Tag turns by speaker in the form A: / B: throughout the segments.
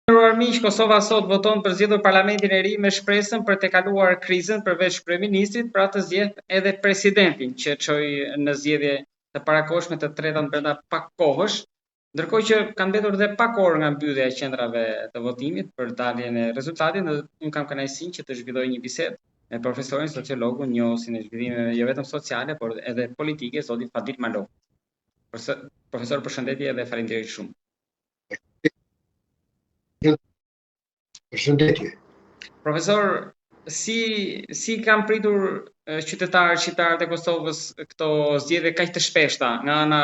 A: Nderuar miq, Kosova sot voton për zgjedhur parlamentin e ri me shpresën për të kaluar krizën përveç kryeministrit, pra të zgjedh edhe presidentin që çoi në zgjedhje të parakohshme të tretat brenda pak kohësh, ndërkohë që kanë mbetur dhe pak orë nga mbyllja e qendrave të votimit për daljen e rezultatit. Unë kam kënaqësinë që të zhvilloj një bisedë me profesorin sociologun, njohuesin e zhvillimeve jo vetëm sociale, por edhe politike, zotin Fadil Malok. Profesor, përshëndetje dhe faleminderit shumë.
B: Përshëndetje.
A: Profesor, si kanë pritur qytetarët shqiptarët e Kosovës këto zgjedhje kaq të shpeshta nga ana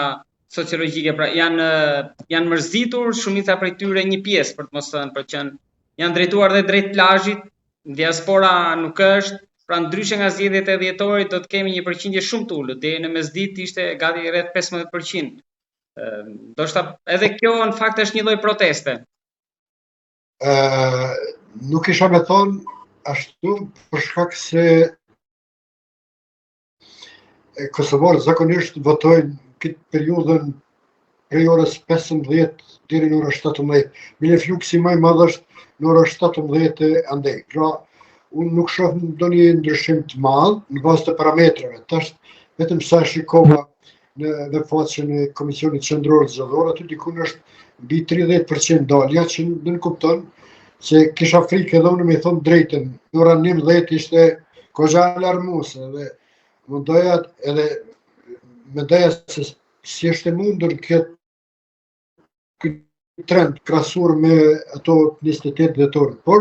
A: sociologjike, pra janë mërzitur shumica prej tyre, një pjesë për të mos thënë, për që janë drejtuar dhe drejt plazhit, diaspora nuk është, pra ndryshe nga zgjedhjet e dhjetorit do të kemi një përqindje shumë të ulët, deri në mesditë ishte gati rreth 15%. Ndoshta edhe kjo në fakt është një lloj proteste.
B: Nuk isha me thonë ashtu për shkak se kosovarët zakonisht votojnë këtë periudhën prej orës 15 deri në orën 17. Bile fluksi më i madh është në orën 17 e andej. Pra, unë nuk shoh ndonjë ndryshim të madh në bazë të parametrave. Tash vetëm sa shikova në webfaqen e Komisionit Qendror Zgjedhor, aty diku është mbi 30% dalja, që nuk kupton se kisha frikë edhe unë me thonë drejtën. Në orën 11 ishte goxha alarmuese dhe mendoja se si është e mundur këtë trend krahasuar me ato 28 dhjetor. Por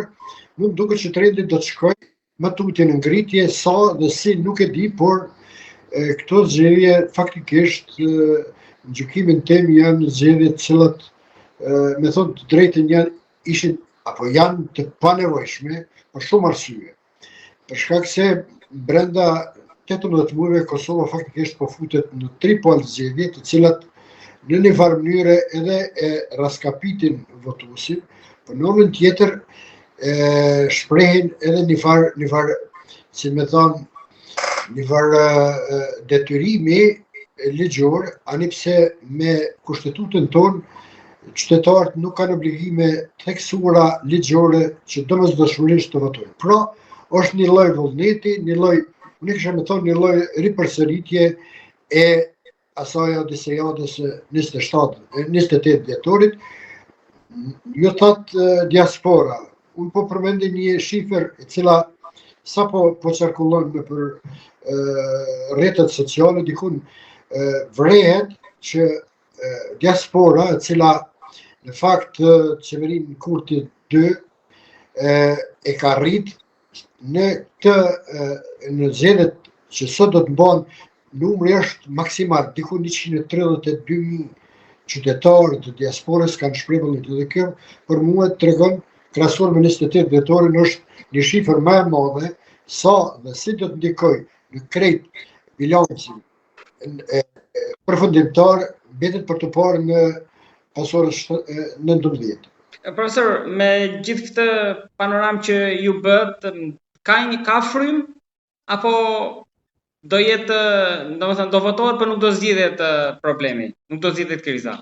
B: nuk duket që trendi do të shkojë më tutje në ngritje, sa dhe si nuk e di, por këto zgjedhje faktikisht në gjykimin tim janë zgjedhje të cilat me thonë të drejtën janë të panevojshme për shumë arsye. Për shkak se brenda 18 muajve Kosova faktikisht po futet në 3 palë zgjedhje, të cilat në një farë mënyre edhe e raskapitin votuesin, por në anën tjetër shprehin edhe një farë, si me thonë, një farë detyrimi ligjor, anipse me kushtetutën tonë qytetarët nuk kanë obligime theksuara ligjore që domosdoshmërisht të votojnë. Pra, është një lloj vullneti, unë kisha me thonë një lloj ripërsëritje e asaj odisejades 28 dhjetorit. Jo thot diaspora. Unë po përmendi një shifër e cila sapo po qarkullon për rrjetet sociale, dikun vrehet që diaspora, e cila në fakt qeverinë Kurti 2 e ka rrit në zgjedhjet që sot do të mbahen, numri është maksimal, diku 132.000 qytetarë të diasporës kanë shprehur dhe kjo për mua tregon, krahasuar me 28 dhjetorin, është një shifër më e madhe sa dhe si do të ndikojë në krejt bilancin përfundimtar mbetet për të parë në pasorës 19.
A: Profesor, me gjithë këtë panoramë që ju bët, ka frym apo do jetë, domethënë do votohet për nuk do zgjidhet problemi, nuk do zgjidhet kriza?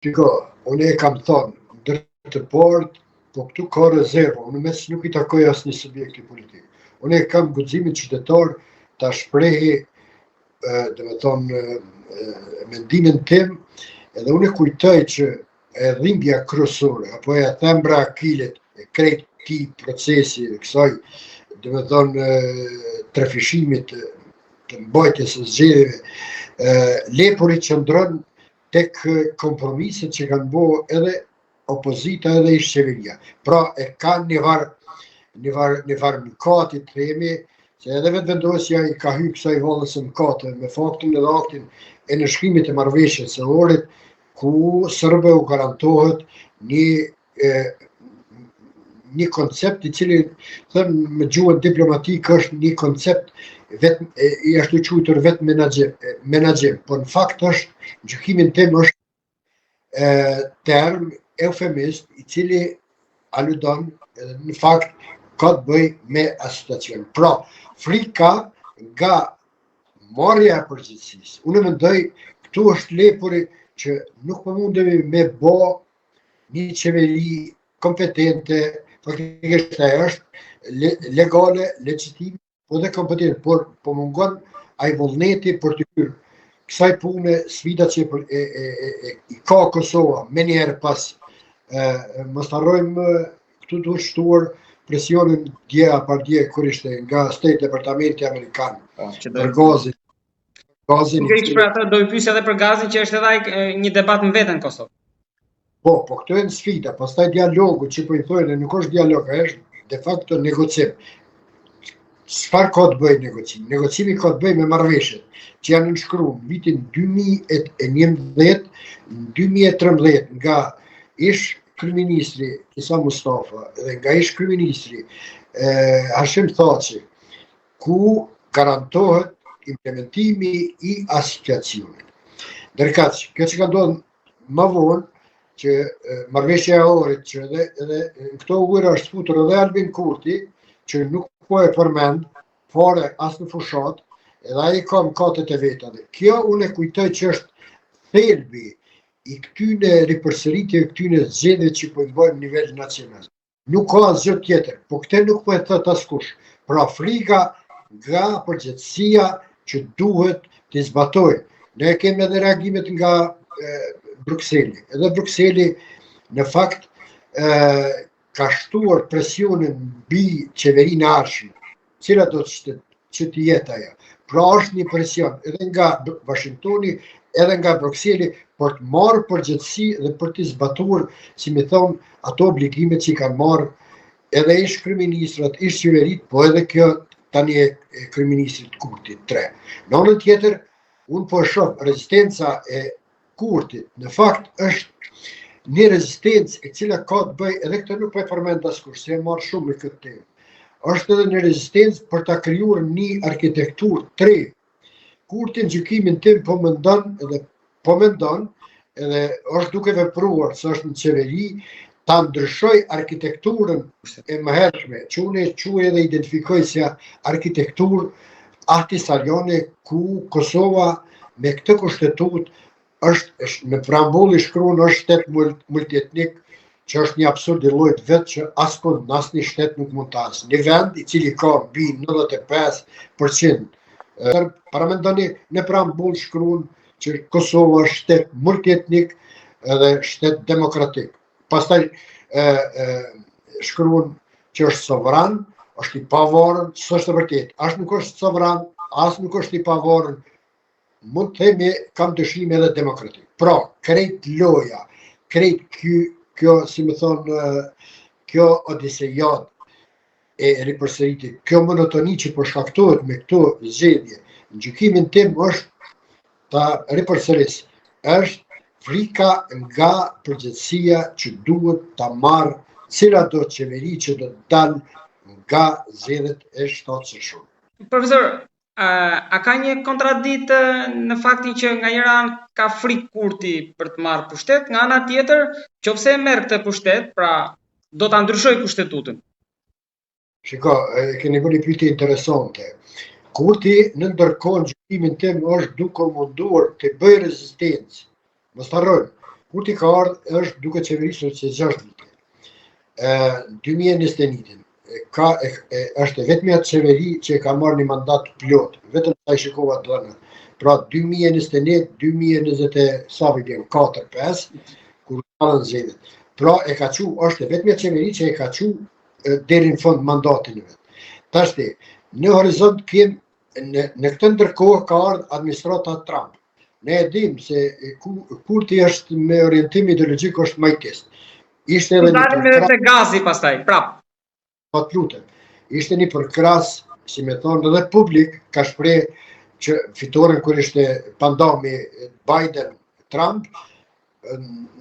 B: Shiko, unë e kam thonë drejt të parë, po këtu ka rezervë, unë mes nuk I takoj asnjë subjekti politik. Unë e kam guximin qytetar ta shprehi mendimin tim, edhe unë kujtoj që dhimbja kryesore apo e thembra akilit e krejt këtij procesi e kësaj trefishimit të mbajtjes së zgjedhjeve lepuri qëndron tek kompromiset që kanë bërë edhe opozita edhe ish qeveria. Pra e kanë një var mëkati, të themi, se edhe vetë vendosja I ka hyrë kësaj vallës së mëkate me faktin edhe aktin e nënshkrimit të marrëveshjes së orit, ku serbëve u garantohet një koncept I cili thënë me gjuhën diplomatik është një koncept I ashtu quajtur vetë menaxhim, por në fakt është, në gjykimin tim është term eufemist I cili aludon në fakt ka të bëj me asociacion. Pra, frika nga marrja e përgjegjësisë. Unë mendoj këtu është lepuri që nuk po mundemi me bë një qeveri kompetente, faktikisht ajo është legale, legjitime, po dhe kompetente, por po mungon ai vullneti për të hyrë kësaj pune, sfida që i ka Kosova, me njerë pas, mos harrojmë këtu duhet shtuar presionin dje kur ishte nga State Departamenti Amerikan, për gazin.
A: Do i pyesja edhe për gazin që është edhe një debat në veten në Kosovë.
B: Po këto janë sfida, pastaj dialogu që po i thonë, nuk është dialog, është de facto negocim. Çfarë ka të bëjë negocim? Negocimi ka të bëjë me marrëveshjet që janë nënshkruar në vitin 2011, 2013 nga ish kryeministri Isa Mustafa dhe nga ish kryeministri Hashim Thaçi, ku garantohet implementimi i asociacionit. Ndërkaq, kjo që ka ndodhur më vonë, që marrëveshja e Ohrit, që edhe në këto ujëra është futur edhe Albin Kurti, që nuk po e përmend fare as në fushat, edhe ai ka mëkatet e veta. Kjo unë e kujtoj që është thelbi i këtyne ripërsëritjeve, këtyne zgjedhjeve që po i bëjmë në nivel nacional. Nuk ka asgjë tjetër, po këtë nuk po e thot askush. Pra frika nga përgjegjësia që duhet të zbatojë. Ne kemi edhe reagimet nga Brukseli. Edhe Brukseli në fakt ka shtuar presionin mbi qeverinë e ardhshme, cila do të jetë ajo. Pra është një presion edhe nga Washingtoni, edhe nga Brukseli për të marrë përgjegjësi dhe për të zbatuar, si më thon, ato obligimet që kanë marrë edhe ish kryeministrat, ish qeverit, po edhe kjo tani e kryeministrit Kurtit 3. Në anën tjetër, unë po shoh rezistenca e Kurtit, në fakt është një rezistencë e cila ka të bëjë, edhe këtë nuk po e përmend askush, se e marr shumë me këtë temë. Është edhe një rezistencë për ta krijuar një arkitekturë të re. Kurti në gjykimin tim po mendon edhe është duke vepruar, se është në qeveri, ta ndryshoj arkitekturën e mëhershme, që unë e quaj dhe identifikoj si arkitekturë ahtisariane, ku Kosova me këtë kushtetut është në preambull i shkruan është shtet multietnik, që është një absurd i llojit vetë që askund në asnjë shtet nuk mund të asë. Një vend i cili ka mbi 95% para mendoni në preambull shkruan që Kosova është shtet multietnik edhe shtet demokratik. Pastaj shkruan që është sovran, është i pavarur, s'është e vërtetë. As nuk është sovran, as nuk është i pavarur. Mund të themi kam dëshime edhe demokratik. Pra, krejt loja, krejt kjo, si më thonë, kjo odisejat e ripërsëritit, kjo monotoni që përshkaktohet me këto zgjedhje, në gjykimin tim është ta ripërsëris, është frika nga përgjegjësia që duhet ta marrë cila do qeveri që do të dalë nga zgjedhjet e shtatshëm.
A: Profesor, a ka një kontradikt në faktin që nga njëra anë ka frikë Kurti për të marrë pushtet, nga ana tjetër, nëse e merr këtë pushtet, pra do ta ndryshoj kushtetutën?
B: Shiko, keni bërë një pyetje interesante. Kurti në ndërkohë gjykimin tim është duke munduar të bëjë rezistencë. Mos harrojmë, Kurti ka ardhur është duke qeverisur që 6 vite. 2021 është vetëm atë qeveri që ka marrë një mandat plot, vetëm sa i shikova dhënat. Pra 2021, 2020 sa vjen 4-5 kur kanë zgjedhjet. Pra e ka thënë është vetëm atë qeveri që e ka thënë deri në fund mandatin e vet. Tashti, në horizont kemi në këtë ndërkohë ka ardhur administrata Trump. Ne e dim se Kurti është me orientim ideologjik është majtist. Ishte edhe
A: një gazi pastaj, prap.
B: Po të lutem. Ishte një përkras, si me thonë, edhe publik ka shpreh që fitoren kur ishte pandemi Biden-Trump,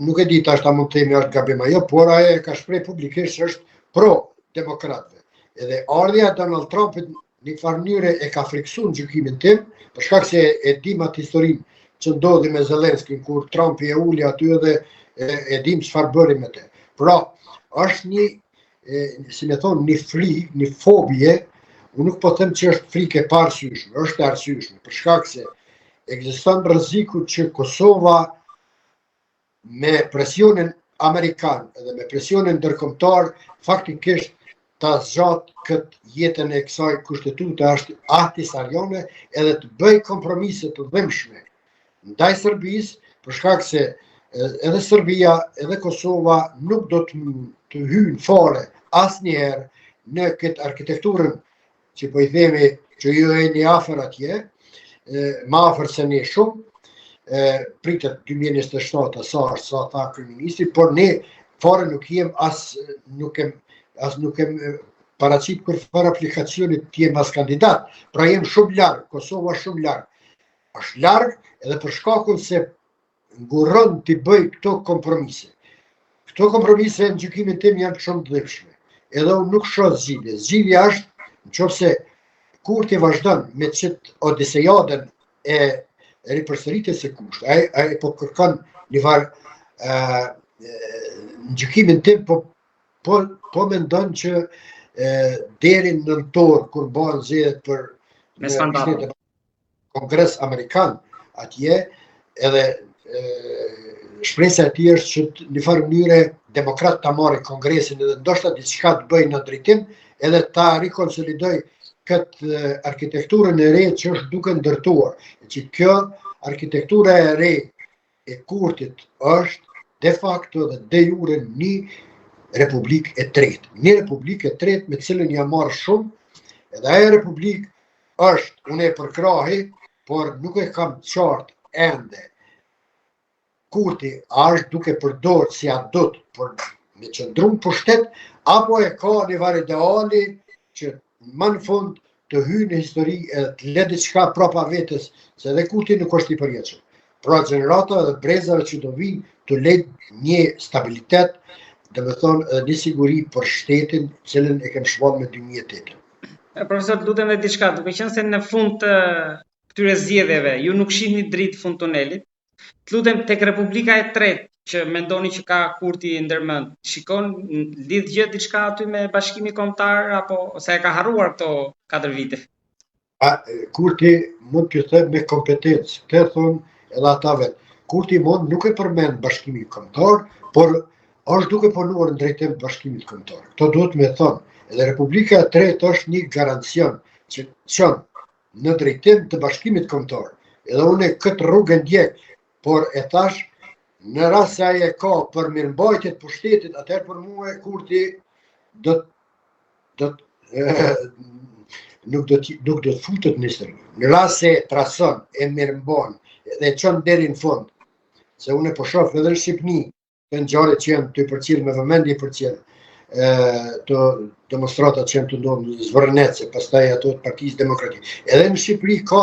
B: nuk e di tash ta mund të themi është gabim ajo, por ai ka shpreh publikisht është pro-demokratëve. Edhe ardhja e Donald Trumpit në një farë mënyrë e ka friksuar gjykimin tim, për shkak se e dim atë historinë që ndodhi me Zelenskin kur Trumpi e uli aty edhe e dim çfarë bëri me të. Pra, është një si me thonë, një frikë, një fobie, unë nuk po them që është frikë e parësyeshme, është e arsyeshme, për shkak se ekziston rreziku që Kosova me presionin Amerikan edhe me presionin ndërkombëtar faktikisht ta zgjat këtë jetën e kësaj kushtetute është antisariane edhe të bëj kompromise të dhimbshme ndaj Serbisë, për shkak se edhe Serbia edhe Kosova nuk do të hyjnë fare asnjëherë në këtë arkitekturën që po I themi që ju jeni afër atje, më afër se ne shumë, pritet 2027 sa tha kryeministri, por ne fare nuk jem nuk kem paraqit për fare aplikacionit të jem as kandidat, pra jem shumë larg, Kosova shumë larg. Është larg edhe për shkakun se ngurron të bëj këto kompromise. Këto kompromise në gjykimin tim janë shumë të dhimbshme. Edhe unë nuk shoh zgjidhje. Zgjidhja është nëse kurti vazhdon me çet odisejadën e ripërsëritjes së kushtit. Ai po kërkon një farë në gjykimin tim po mendon që deri në nëntor kur bëhen zgjedhjet për Kongres Amerikan atje edhe shpresa e tij është që në farë mënyre demokrat ta marrin Kongresin edhe ndoshta diçka të bëjnë në drejtim edhe ta rikonsolidoj këtë arkitekturën e re që është duke ndërtuar. Që kjo arkitektura e re e kurtit është de facto dhe de jure një republikë e tretë. Një republikë e tretë me cilën ja marr shumë, edhe ajo republikë është, unë e përkrahi, por nuk e kam qartë ende. Kurti është duke përdorur si adut për me qëndrum pushtet, apo e ka një var ideali që më në fund të hyjë në histori e të lë diçka prapa vetes, se edhe kurti nuk është I përjetshëm. Pra gjenerata dhe brezave që do vinë të lë një stabilitet, domethënë një siguri për shtetin, cilën e kem shpall me 2008.
A: Profesor, lutem edhe diçka, duke qenë se në fund të këtyre zgjedhjeve ju nuk shihni dritë fund tunelit. Të lutem tek Republika e Tretë që mendoni që ka kurti ndërmend, shikon lidh gjë diçka aty me Bashkimin Kombëtar apo ose e ka harruar këto 4 vite?
B: Kurti mund të them me kompetencë, të thon edhe ata vet. Kurti mund nuk e përmend Bashkimin Kombëtar, por është duke punuar në drejtim të Bashkimit Kombëtar. Kto duhet me thonë, edhe Republika e Tretë është një garancion që çon në drejtim të Bashkimit Kombëtar. Edhe unë këtë rrugë ndjek, por e thash në rast se ai e ka për mirëmbajtje të pushtetit, atëherë për mua kurti nuk do të futet në histori. Në rast se trason e mirëmban dhe çon deri në fund, se unë po shoh edhe në Shqipëni të ngjarje që janë të përcjell me vëmendje përcjell të demonstratat që janë të ndodhur në Zvërnec, pastaj ato të Partisë Demokratike. Edhe në Shqipëri ka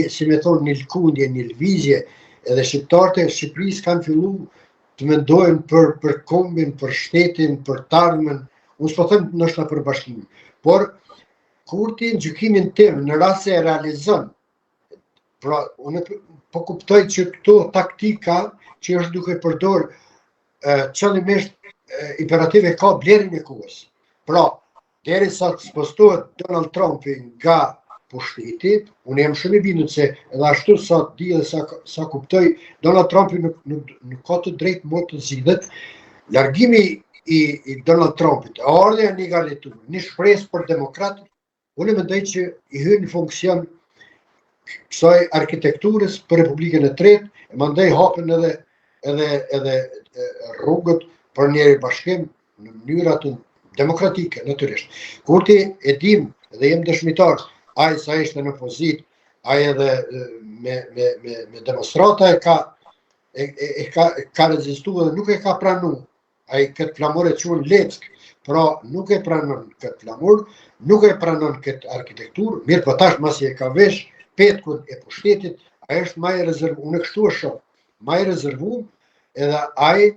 B: si me thonë një lkundje, një lëvizje, edhe shqiptarët e Shqipërisë kanë filluar të mendojnë për kombin, për shtetin, për të ardhmen. Unë s'po them ndoshta për bashkimin, por kurti në gjykimin tim në rast se e realizon, pra unë po kuptoj që këto taktika që është duke përdor qëllimisht imperative ka blerjen e kohës. Pra, derisa të spostohet Donald Trumpi nga pushteti, unë jam shumë I bindur se edhe ashtu sa di dhe sa kuptoj, Donald Trumpi nuk ka të drejtë më të zgjidhet. Largimi I Donald Trumpit, ardha e një garnitur, një shpresë për demokratët, unë mendoj që I hyn në funksion kësaj arkitekturës për Republikën e Tretë, e mandej hapen edhe rrugët për një bashkim në mënyra të demokratike, natyrisht. Kurti e dim dhe jem dëshmitar, ai sa ishte në opozit, ai edhe me demonstrata ka rezistuar dhe nuk e ka pranuar. Ai këtë flamur e quhen Leck, pra nuk e pranon këtë flamur, nuk e pranon këtë arkitekturë, mirë po tash masi e ka vesh petkun e pushtetit, ai është më I rezervuar, unë kështu e shoh, më I rezervuar, edhe ai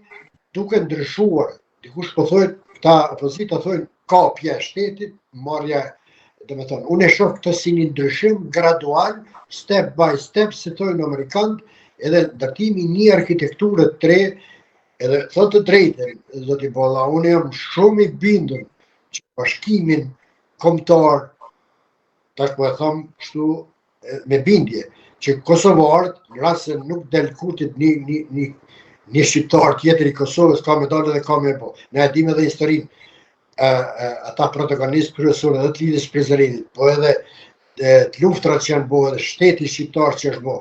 B: duke ndryshuar. Dikush po thotë, këta opozita thonë kapja e shtetit, marrja, domethënë, unë e shoh këtë si një ndryshim gradual, step by step, si thonë amerikanët, edhe ndërtimi një arkitekture të re, edhe thotë të drejtën, zoti Bolla, unë jam shumë I bindur që Bashkimin Kombëtar, tash po e them kështu me bindje, që kosovarët, në rast se nuk del kurtit një një shqiptar tjetër i Kosovës ka me dalë dhe ka me bo. Ne e dim edhe historinë ata protagonistë kryesorë edhe të lidhjes Prizrenit, po edhe të luftrat që janë bo, edhe shteti shqiptar që është bo.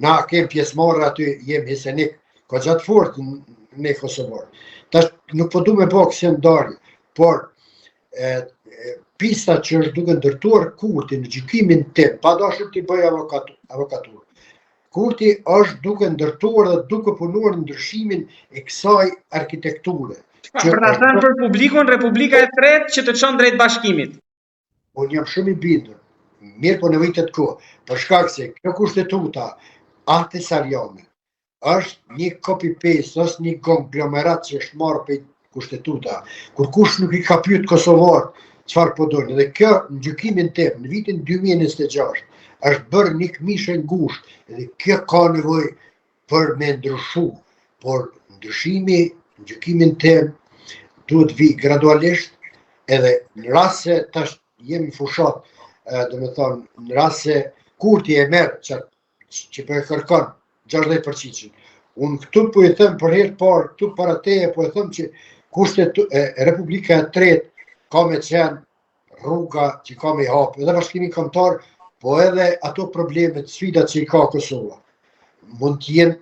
B: Na kem pjesëmarrë aty, jem hisenik, ka gjatë fort në Kosovar. Tash nuk po du me bo kësë ndarje, por pista që është duke ndërtuar Kurti në gjykimin tim, pa dashur t'i bëj avokaturë. Kurti është duke ndërtuar dhe duke punuar në ndryshimin e kësaj arkitekture.
A: Për ta thënë për publikun, Republika e Tretë që të çon drejt bashkimit.
B: Unë jam shumë i bindur, mirë po në vitet kohë, për shkak se kjo kushtetuta antisariane është një copy-paste, është një konglomerat që është marrë për kushtetuta, kur kush nuk i ka pyet Kosovar çfarë po donin. Dhe kjo në gjykimin tim në vitin 2026 është bërë një këmishë ngushtë, dhe kjo ka nevojë për me ndryshu, por ndryshimi në gjykimin tim duhet vi gradualisht, edhe në rast se tash jemi fushat, do me thonë, në rast se Kurti e merr që po e kërkon 60%. Unë këtu po i them për herë parë, këtu para teje po e them që Republika e Tretë ka me qenë rruga që ka me hapë, edhe bashkimi kombëtar, po edhe ato problemet, sfidat që i ka Kosova. Mund t'jenë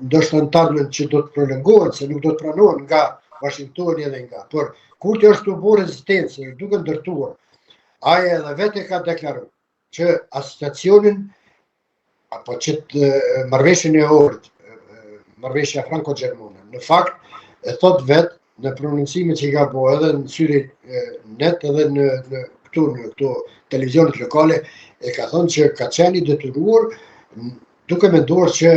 B: ndoshta në tarmen që do të prolongohen, se nuk do të pranohen nga Washingtoni edhe nga. Por Kurti është të bërë rezistencë, duke ndërtuar. Aja edhe vete ka deklaruar që asociacionin, apo që të marrëveshjen e orët, marrëveshja franko-gjermane, në fakt e thot vetë në prononcimet që i ka bo edhe në syri net edhe në këto televizionet lokale, e ka thonë që ka qenë i detyruar duke menduar që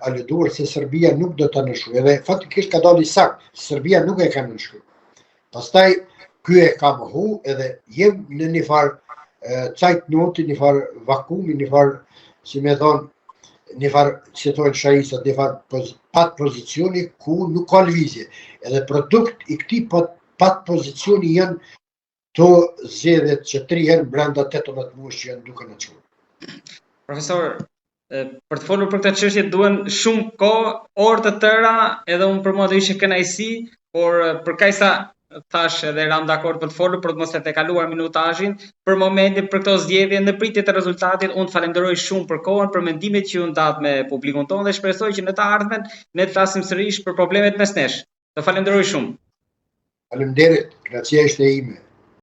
B: aluduar se Serbia nuk do të nëshkruaj, edhe faktikisht ka dalë i saktë, Serbia nuk e ka nëshkruaj. Pastaj ky e ka mohu, edhe jem në një farë cajtnoti, një farë vakumi, një farë, si me thonë, një farë, si thonë shajisat, një farë pat pozicioni ku nuk ka lëvizje. Edhe produkt i këtij pat pozicioni janë to zgjedhjet që 3 herë brenda 18 muaj që janë duke në çuar.
A: Profesor, për të folur për këtë çështje duhen shumë kohë, orë të tëra, edhe unë për mua do ishte kënaqësi, por për kaq sa thash edhe ram dakord për të folur për të mos e tejkaluar minutazhin, për momentin për këto zgjedhje në pritje të rezultatit, unë të falenderoj shumë për kohën, për mendimet që ju ndat me publikun tonë dhe shpresoj që në të ardhmen ne të flasim sërish për problemet mes nesh. Të falenderoj shumë.
B: Faleminderit, gracia ishte ime.